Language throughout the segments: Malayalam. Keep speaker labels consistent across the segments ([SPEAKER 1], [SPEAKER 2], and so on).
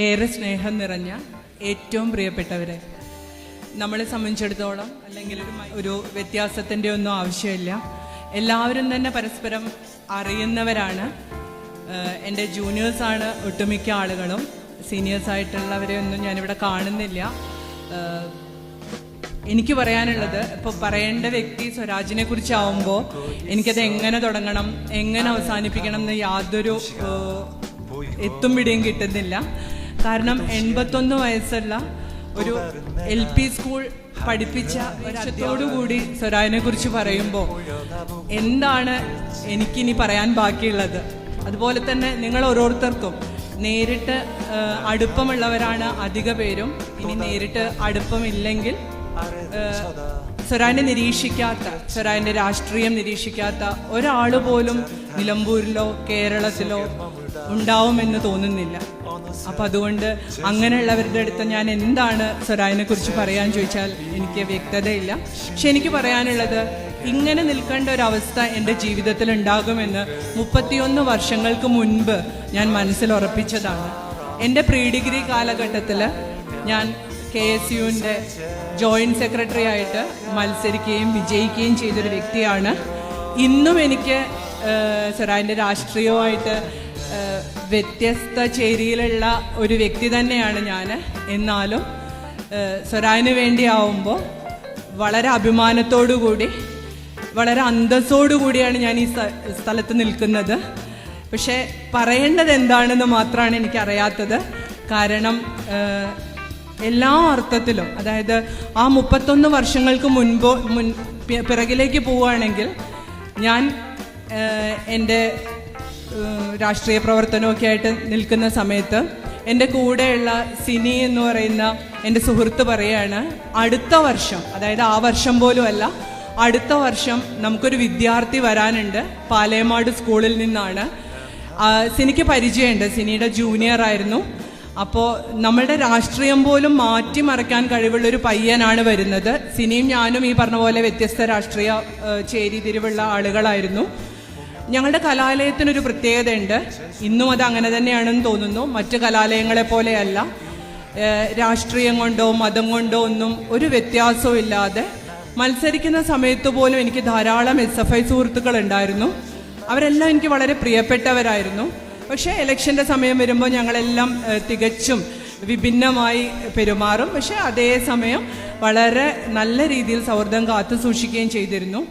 [SPEAKER 1] ഏറെ സ്നേഹം നിറഞ്ഞ ഏറ്റവും പ്രിയപ്പെട്ടവരെ, നമ്മളെ സംബന്ധിച്ചിടത്തോളം അല്ലെങ്കിൽ ഒരു വ്യത്യാസത്തിൻ്റെ ഒന്നും ആവശ്യമില്ല. എല്ലാവരും തന്നെ പരസ്പരം അറിയുന്നവരാണ്. എൻ്റെ ജൂനിയേഴ്സാണ് ഒട്ടുമിക്ക ആളുകളും. സീനിയേഴ്സായിട്ടുള്ളവരെ ഒന്നും ഞാനിവിടെ കാണുന്നില്ല. എനിക്ക് പറയാനുള്ളത്, ഇപ്പോൾ പറയേണ്ട വ്യക്തി സ്വരാജിനെ കുറിച്ചാവുമ്പോൾ എനിക്കത് എങ്ങനെ തുടങ്ങണം, എങ്ങനെ അവസാനിപ്പിക്കണം എന്ന് യാതൊരു എത്തും പിടിയും കിട്ടുന്നില്ല. കാരണം 81 വയസ്സുള്ള ഒരു LP സ്കൂൾ പഠിപ്പിച്ച ഒരത്തോടുകൂടി സ്വരാജിനെ കുറിച്ച് പറയുമ്പോൾ എന്താണ് എനിക്കിനി പറയാൻ ബാക്കിയുള്ളത്? അതുപോലെ തന്നെ നിങ്ങൾ ഓരോരുത്തർക്കും നേരിട്ട് അടുപ്പമുള്ളവരാണ് അധിക പേരും. ഇനി നേരിട്ട് അടുപ്പമില്ലെങ്കിൽ സ്വരാജിനെ നിരീക്ഷിക്കാത്ത, സ്വരാജിന്റെ രാഷ്ട്രീയം നിരീക്ഷിക്കാത്ത ഒരാൾ പോലും നിലമ്പൂരിലോ കേരളത്തിലോ ഉണ്ടാവുമെന്ന് തോന്നുന്നില്ല. അപ്പം അതുകൊണ്ട് അങ്ങനെയുള്ളവരുടെ അടുത്ത് ഞാൻ എന്താണ് സ്വരാജിനെ കുറിച്ച് പറയാൻ ചോദിച്ചാൽ എനിക്ക് വ്യക്തതയില്ല. പക്ഷെ എനിക്ക് പറയാനുള്ളത്, ഇങ്ങനെ നിൽക്കേണ്ട ഒരവസ്ഥ എൻ്റെ ജീവിതത്തിൽ ഉണ്ടാകുമെന്ന് 31 വർഷങ്ങൾക്ക് മുൻപ് ഞാൻ മനസ്സിൽ ഉറപ്പിച്ചതാണ്. എൻ്റെ പ്രീ ഡിഗ്രി കാലഘട്ടത്തിൽ ഞാൻ KSUവിൻ്റെ ജോയിൻറ്റ് സെക്രട്ടറി ആയിട്ട് മത്സരിക്കുകയും വിജയിക്കുകയും ചെയ്തൊരു വ്യക്തിയാണ്. ഇന്നും എനിക്ക് സ്വരാജിൻ്റെ രാഷ്ട്രീയവുമായിട്ട് വ്യത്യസ്ത ചേരിയിലുള്ള ഒരു വ്യക്തി തന്നെയാണ് ഞാൻ. എന്നാലും സ്വരാജിന് വേണ്ടിയാവുമ്പോൾ വളരെ അഭിമാനത്തോടു കൂടി, വളരെ അന്തസ്സോടു കൂടിയാണ് ഞാൻ ഈ സ്ഥലത്ത് നിൽക്കുന്നത്. പക്ഷേ പറയേണ്ടത് എന്താണെന്ന് മാത്രമാണ് എനിക്കറിയാത്തത്. കാരണം എല്ലാ അർത്ഥത്തിലും, അതായത് ആ 31 വർഷങ്ങൾക്ക് പിറകിലേക്ക് പോവുകയാണെങ്കിൽ ഞാൻ എൻ്റെ രാഷ്ട്രീയ പ്രവർത്തനമൊക്കെ ആയിട്ട് നിൽക്കുന്ന സമയത്ത് എൻ്റെ കൂടെയുള്ള സിനി എന്ന് പറയുന്ന എൻ്റെ സുഹൃത്ത് പറയാണ്, അടുത്ത വർഷം, അതായത് ആ വർഷം പോലും അല്ല, അടുത്ത വർഷം നമുക്കൊരു വിദ്യാർത്ഥി വരാനുണ്ട്, പാലേമാട് സ്കൂളിൽ നിന്നാണ്. സിനിക്ക് പരിചയമുണ്ട്, സിനിയുടെ ജൂനിയർ ആയിരുന്നു. അപ്പോൾ നമ്മളുടെ രാഷ്ട്രീയം പോലും മാറ്റിമറിക്കാൻ കഴിവുള്ളൊരു പയ്യനാണ് വരുന്നത്. സിനിയും ഞാനും ഈ പറഞ്ഞ പോലെ വ്യത്യസ്ത രാഷ്ട്രീയ ചേരിതിരിവുള്ള ആളുകളായിരുന്നു. ഞങ്ങളുടെ കലാലയത്തിനൊരു പ്രത്യേകതയുണ്ട്, ഇന്നും അത് അങ്ങനെ തന്നെയാണെന്ന് തോന്നുന്നു. മറ്റു കലാലയങ്ങളെ പോലെയല്ല, രാഷ്ട്രീയം കൊണ്ടോ മതം കൊണ്ടോ ഒന്നും ഒരു വ്യത്യാസവും ഇല്ലാതെ മത്സരിക്കുന്ന സമയത്ത് പോലും എനിക്ക് ധാരാളം SFI സുഹൃത്തുക്കൾ ഉണ്ടായിരുന്നു. അവരെല്ലാം എനിക്ക് വളരെ പ്രിയപ്പെട്ടവരായിരുന്നു. പക്ഷേ ഇലക്ഷൻ്റെ സമയം വരുമ്പോൾ ഞങ്ങളെല്ലാം തികച്ചും വിഭിന്നമായി പെരുമാറും. പക്ഷേ അതേസമയം വളരെ നല്ല രീതിയിൽ സൗഹൃദം കാത്തു സൂക്ഷിക്കുകയും ചെയ്തിരുന്നു.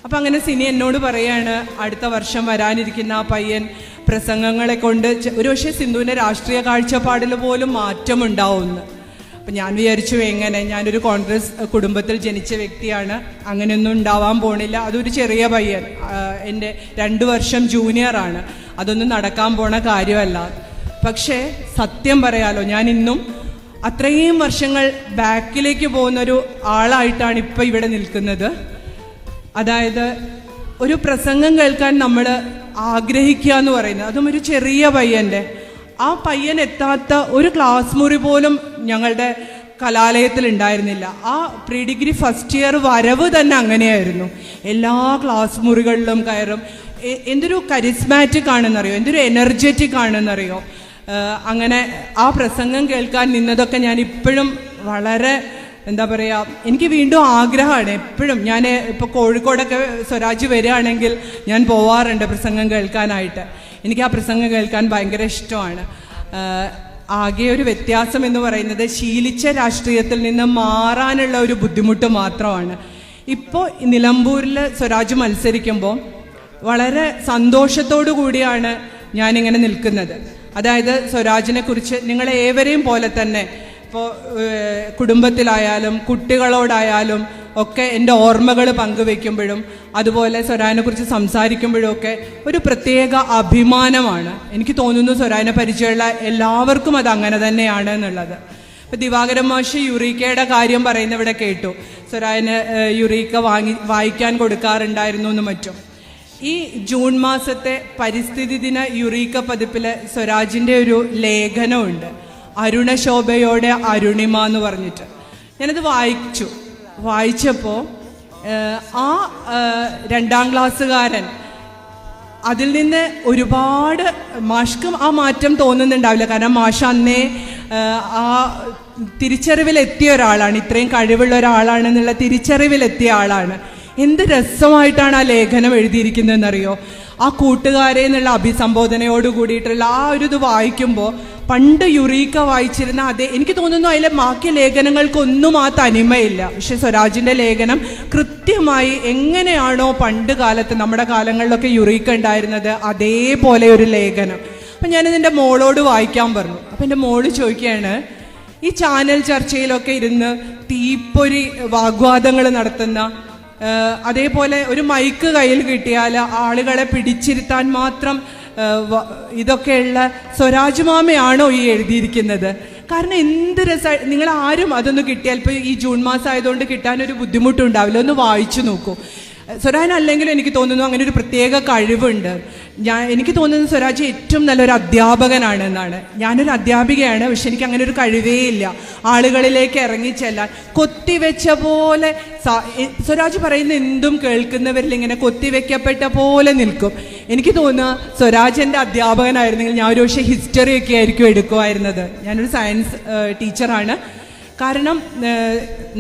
[SPEAKER 1] അപ്പം അങ്ങനെ സിനി എന്നോട് പറയാണ്, അടുത്ത വർഷം വരാനിരിക്കുന്ന ആ പയ്യൻ പ്രസംഗങ്ങളെ കൊണ്ട് ഒരുപക്ഷെ സിന്ധുവിൻ്റെ രാഷ്ട്രീയ കാഴ്ചപ്പാടിൽ പോലും മാറ്റമുണ്ടാവുമെന്ന്. അപ്പം ഞാൻ വിചാരിച്ചു, എങ്ങനെ, ഞാനൊരു കോൺഗ്രസ് കുടുംബത്തിൽ ജനിച്ച വ്യക്തിയാണ്, അങ്ങനെയൊന്നും ഉണ്ടാവാൻ പോണില്ല. അതൊരു ചെറിയ പയ്യൻ, എൻ്റെ 2 വർഷം ജൂനിയറാണ്, അതൊന്നും നടക്കാൻ പോണ കാര്യമല്ല. പക്ഷേ സത്യം പറയാലോ, ഞാൻ ഇന്നും അത്രയും വർഷങ്ങൾ ബാക്കിലേക്ക് പോകുന്നൊരു ആളായിട്ടാണ് ഇപ്പം ഇവിടെ നിൽക്കുന്നത്. അതായത് ഒരു പ്രസംഗം കേൾക്കാൻ നമ്മൾ ആഗ്രഹിക്കുക എന്ന് പറയുന്നത്, അതും ഒരു ചെറിയ പയ്യൻ്റെ, ആ പയ്യൻ എത്താത്ത ഒരു ക്ലാസ് മുറി പോലും ഞങ്ങളുടെ കലാലയത്തിൽ ഉണ്ടായിരുന്നില്ല. ആ പ്രീ ഡിഗ്രി ഫസ്റ്റ് ഇയർ വരവ് തന്നെ അങ്ങനെയായിരുന്നു. എല്ലാ ക്ലാസ് മുറികളിലും കയറും. എന്തൊരു കരിസ്മാറ്റിക് ആണെന്നറിയോ, എന്തൊരു എനർജറ്റിക് ആണെന്നറിയോ. അങ്ങനെ ആ പ്രസംഗം കേൾക്കാൻ നിന്നതൊക്കെ ഞാൻ ഇപ്പോഴും വളരെ, എന്താ പറയുക, എനിക്ക് വീണ്ടും ആഗ്രഹമാണ് എപ്പോഴും. ഞാൻ ഇപ്പോൾ കോഴിക്കോടൊക്കെ സ്വരാജ് വരികയാണെങ്കിൽ ഞാൻ പോവാറുണ്ട് പ്രസംഗം കേൾക്കാനായിട്ട്. എനിക്ക് ആ പ്രസംഗം കേൾക്കാൻ ഭയങ്കര ഇഷ്ടമാണ്. ആകെ ഒരു വ്യത്യാസം എന്ന് പറയുന്നത് ശീലിച്ച രാഷ്ട്രീയത്തിൽ നിന്ന് മാറാനുള്ള ഒരു ബുദ്ധിമുട്ട് മാത്രമാണ്. ഇപ്പോൾ നിലമ്പൂരിൽ സ്വരാജ് മത്സരിക്കുമ്പോൾ വളരെ സന്തോഷത്തോടു കൂടിയാണ് ഞാനിങ്ങനെ നിൽക്കുന്നത്. അതായത് സ്വരാജിനെ കുറിച്ച് നിങ്ങളേവരെയും പോലെ തന്നെ ഇപ്പോൾ കുടുംബത്തിലായാലും കുട്ടികളോടായാലും ഒക്കെ എൻ്റെ ഓർമ്മകൾ പങ്കുവെക്കുമ്പോഴും അതുപോലെ സ്വരാജിനെ കുറിച്ച് സംസാരിക്കുമ്പോഴും ഒക്കെ ഒരു പ്രത്യേക അഭിമാനമാണ്. എനിക്ക് തോന്നുന്നു സ്വരാജിനെ പരിചയമുള്ള എല്ലാവർക്കും അത് അങ്ങനെ തന്നെയാണ് എന്നുള്ളത്. ഇപ്പോൾ ദിവാകരൻ മാഷ് യുറീക്കയുടെ കാര്യം പറയുന്നവിടെ കേട്ടു, സ്വരാജിന് യുറീക്ക വായിക്കാൻ കൊടുക്കാറുണ്ടായിരുന്നു എന്ന് മറ്റും. ഈ ജൂൺ മാസത്തെ പരിസ്ഥിതി ദിന യുറീക്ക പതിപ്പിൽ സ്വരാജിൻ്റെ ഒരു ലേഖനമുണ്ട്, അരുണശോഭയോടെ അരുണിമ എന്ന് പറഞ്ഞിട്ട്. ഞാനത് വായിച്ചപ്പോൾ ആ 2ാം ക്ലാസ്സുകാരൻ അതിൽ നിന്ന് ഒരുപാട് മാഷ്ക്കും ആ മാറ്റം തോന്നുന്നുണ്ടാവില്ല. കാരണം മാഷ് അന്നേ ആ തിരിച്ചറിവിലെത്തിയ ഒരാളാണ്, ഇത്രയും കഴിവുള്ള ഒരാളാണെന്നുള്ള തിരിച്ചറിവിലെത്തിയ ആളാണ്. എന്ത് രസമായിട്ടാണ് ആ ലേഖനം എഴുതിയിരിക്കുന്നതെന്നറിയോ? ആ കൂട്ടുകാരെ എന്നുള്ള അഭിസംബോധനയോട് കൂടിയിട്ടുള്ള ആ ഒരു ഇത് വായിക്കുമ്പോൾ പണ്ട് യുറീക്ക വായിച്ചിരുന്ന അതേ, എനിക്ക് തോന്നുന്നു അതിലെ ബാക്കി ലേഖനങ്ങൾക്കൊന്നും ആ തനിമയില്ല. പക്ഷെ സ്വരാജിൻ്റെ ലേഖനം കൃത്യമായി എങ്ങനെയാണോ പണ്ട് കാലത്ത് നമ്മുടെ കാലങ്ങളിലൊക്കെ യുറീക്ക ഉണ്ടായിരുന്നത് അതേപോലെ ഒരു ലേഖനം. അപ്പം ഞാനിതെൻ്റെ മോളോട് വായിക്കാൻ പറഞ്ഞു. അപ്പം എൻ്റെ മോള് ചോദിക്കുകയാണ്, ഈ ചാനൽ ചർച്ചയിലൊക്കെ ഇരുന്ന് തീപ്പൊരി വാഗ്വാദങ്ങൾ നടത്തുന്ന, അതേപോലെ ഒരു മൈക്ക് കയ്യിൽ കിട്ടിയാൽ ആളുകളെ പിടിച്ചിരുത്താൻ മാത്രം ഇതൊക്കെയുള്ള സ്വരാജ് മാമയാണോ ഈ എഴുതിയിരിക്കുന്നത്? കാരണം എന്ത് രസമായി, നിങ്ങൾ ആരും അതൊന്ന് കിട്ടിയാൽ, ഇപ്പോൾ ഈ ജൂൺ മാസം ആയതുകൊണ്ട് കിട്ടാനൊരു ബുദ്ധിമുട്ടുണ്ടാവില്ല, ഒന്ന് വായിച്ചു നോക്കൂ. സ്വരാജ് അല്ലെങ്കിലും എനിക്ക് തോന്നുന്നു അങ്ങനെ ഒരു പ്രത്യേക കഴിവുണ്ട്. എനിക്ക് തോന്നുന്നത് സ്വരാജ് ഏറ്റവും നല്ലൊരു അധ്യാപകനാണ് എന്നാണ്. ഞാനൊരു അധ്യാപികയാണ്, പക്ഷെ എനിക്ക് അങ്ങനെ ഒരു കഴിവേ ഇല്ല ആളുകളിലേക്ക് ഇറങ്ങിച്ചെല്ലാൻ. കൊത്തിവെച്ച പോലെ സ്വരാജ് പറയുന്ന എന്തും കേൾക്കുന്നവരിൽ ഇങ്ങനെ കൊത്തിവെക്കപ്പെട്ട പോലെ നിൽക്കും. എനിക്ക് തോന്നുന്നു സ്വരാജ് എൻ്റെ അധ്യാപകനായിരുന്നെങ്കിൽ ഞാൻ ഒരു പക്ഷേ ഹിസ്റ്ററിയൊക്കെ ആയിരിക്കും എടുക്കുമായിരുന്നത്. ഞാനൊരു സയൻസ് ടീച്ചറാണ്. കാരണം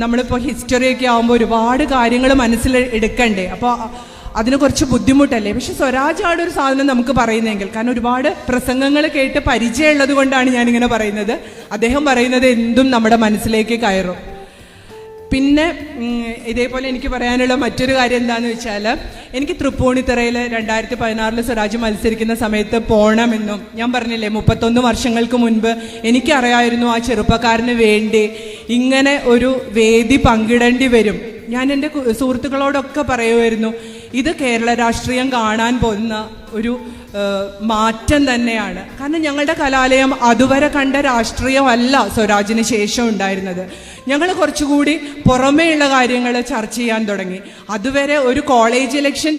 [SPEAKER 1] നമ്മളിപ്പോൾ ഹിസ്റ്ററിയൊക്കെ ആകുമ്പോൾ ഒരുപാട് കാര്യങ്ങൾ മനസ്സിൽ എടുക്കണ്ടേ, അപ്പോൾ അതിന് കുറച്ച് ബുദ്ധിമുട്ടല്ലേ. പക്ഷെ സ്വരാജാണ് ഒരു സാധനം നമുക്ക് പറയുന്നതെങ്കിൽ, കാരണം ഒരുപാട് പ്രസംഗങ്ങൾ കേട്ട് പരിചയമുള്ളത് കൊണ്ടാണ് ഞാനിങ്ങനെ പറയുന്നത്. അദ്ദേഹം പറയുന്നത് എന്തും നമ്മുടെ മനസ്സിലേക്ക് കയറും. പിന്നെ ഇതേപോലെ എനിക്ക് പറയാനുള്ള മറ്റൊരു കാര്യം എന്താണെന്ന് വെച്ചാൽ, എനിക്ക് തൃപ്പൂണിത്തുറയിൽ 2016 സ്വരാജ് മത്സരിക്കുന്ന സമയത്ത് പോകണമെന്നും ഞാൻ പറഞ്ഞില്ലേ, 31 വർഷങ്ങൾക്ക് മുൻപ് എനിക്കറിയായിരുന്നു ആ ചെറുപ്പക്കാരന് വേണ്ടി ഇങ്ങനെ ഒരു വേദി പങ്കിടേണ്ടി വരും. ഞാൻ എൻ്റെ സുഹൃത്തുക്കളോടൊക്കെ പറയുമായിരുന്നു, ഇത് കേരള രാഷ്ട്രീയം കാണാൻ പോകുന്ന ഒരു മാറ്റം തന്നെയാണ്. കാരണം ഞങ്ങളുടെ കലാലയം അതുവരെ കണ്ട രാഷ്ട്രീയമല്ല സ്വരാജിന് ശേഷം ഉണ്ടായിരുന്നത്. ഞങ്ങൾ കുറച്ചുകൂടി പുറമേയുള്ള കാര്യങ്ങൾ ചർച്ച ചെയ്യാൻ തുടങ്ങി. അതുവരെ ഒരു കോളേജ് ഇലക്ഷൻ